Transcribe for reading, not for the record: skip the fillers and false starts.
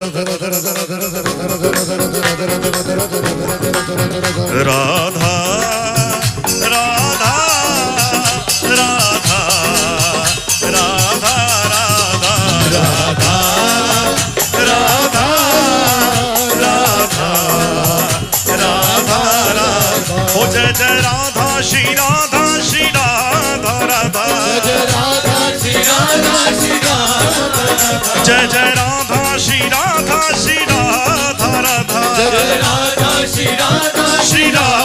राधा राधा राधा राधा राधा राधा राधा राधा राधा राधा ओ जय जय राधा श्री राधा श्री राधा राधा जय राधा श्री राधा श्री राधा जय जय राधा श्री राधा श्री राधा राधा जय राधा श्री राधा श्री राधा